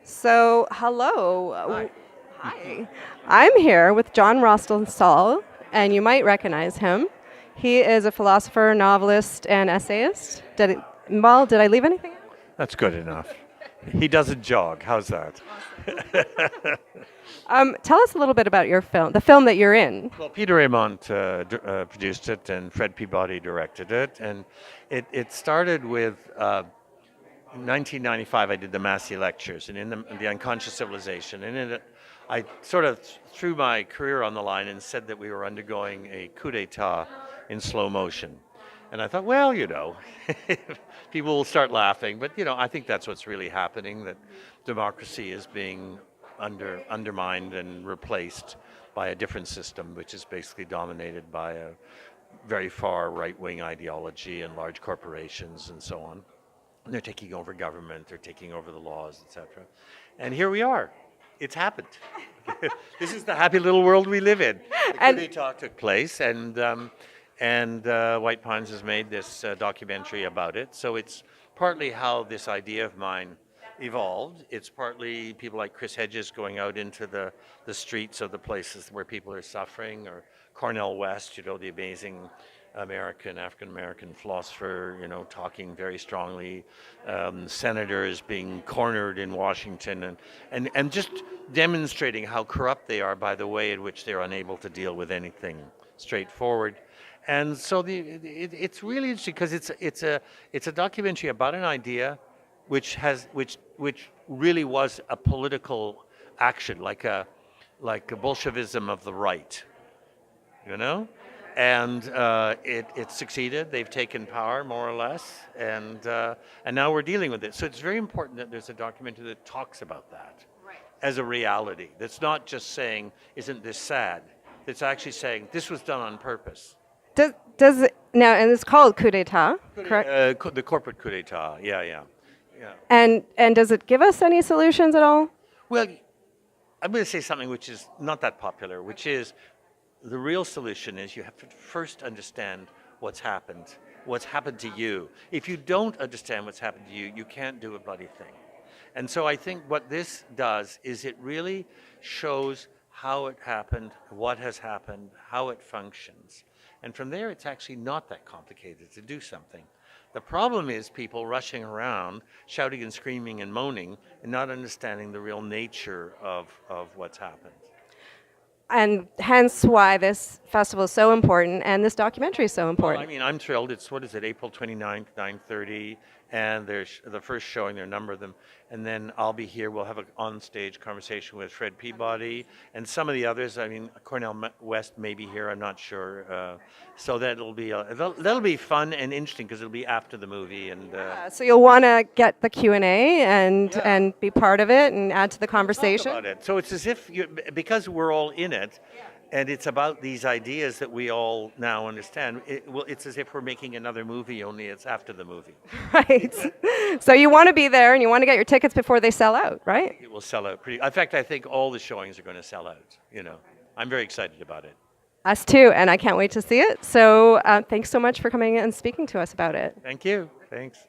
So, hello. Hi. Hi. I'm here with John Ralston Saul, and you might recognize him. He is a philosopher, novelist, and essayist. Did I leave anything out? That's good enough. He doesn't jog. How's that? Tell us a little bit about your film, the film that you're in. Well, Peter Raymond produced it, and Fred Peabody directed it. And it started with 1995. I did the Massey Lectures, and in the Unconscious Civilization. And in it, I sort of threw my career on the line and said that we were undergoing a coup d'etat in slow motion. And I thought, well, people will start laughing, but I think that's what's really happening, that democracy is being undermined and replaced by a different system, which is basically dominated by a very far right-wing ideology and large corporations and so on. And they're taking over government, they're taking over the laws, etc. And here we are. It's happened. This is the happy little world we live in. The coup d'etat took place, and White Pines has made this documentary about it. So it's partly how this idea of mine evolved. It's partly people like Chris Hedges going out into the streets of the places where people are suffering, or Cornel West, the amazing African-American philosopher, talking very strongly, senators being cornered in Washington, and just demonstrating how corrupt they are by the way in which they're unable to deal with anything straightforward. And so it's really interesting because it's a documentary about an idea which really was a political action, like a Bolshevism of the right, and it succeeded. They've taken power more or less, and now we're dealing with it. So it's very important that there's a documentary that talks about that as a reality. That's not just saying, "Isn't this sad?" It's actually saying this was done on purpose. Does it, now, and it's called coup d'état, correct? The corporate coup d'état, yeah. And does it give us any solutions at all? Well, I'm going to say something which is not that popular, which is the real solution is you have to first understand what's happened to you. If you don't understand what's happened to you, you can't do a bloody thing. And so I think what this does is it really shows how it happened, what has happened, how it functions. And from there, it's actually not that complicated to do something. The problem is people rushing around, shouting and screaming and moaning, and not understanding the real nature of what's happened. And hence why this festival is so important and this documentary is so important. Well, I'm thrilled. It's, April 29th, 9:30, and there's the first showing, there are a number of them. And then I'll be here. We'll have an on-stage conversation with Fred Peabody and some of the others. Cornel West may be here. I'm not sure. So that'll be fun and interesting because it'll be after the movie. And so you'll want to get the Q&A and be part of it and add to the conversation. Talk about it. So it's as if because we're all in it. And it's about these ideas that we all now understand. It's as if we're making another movie, only it's after the movie. Right. So you want to be there and you want to get your tickets before they sell out, right? It will sell out pretty. In fact, I think all the showings are going to sell out. I'm very excited about it. Us too, and I can't wait to see it. So thanks so much for coming and speaking to us about it. Thank you. Thanks.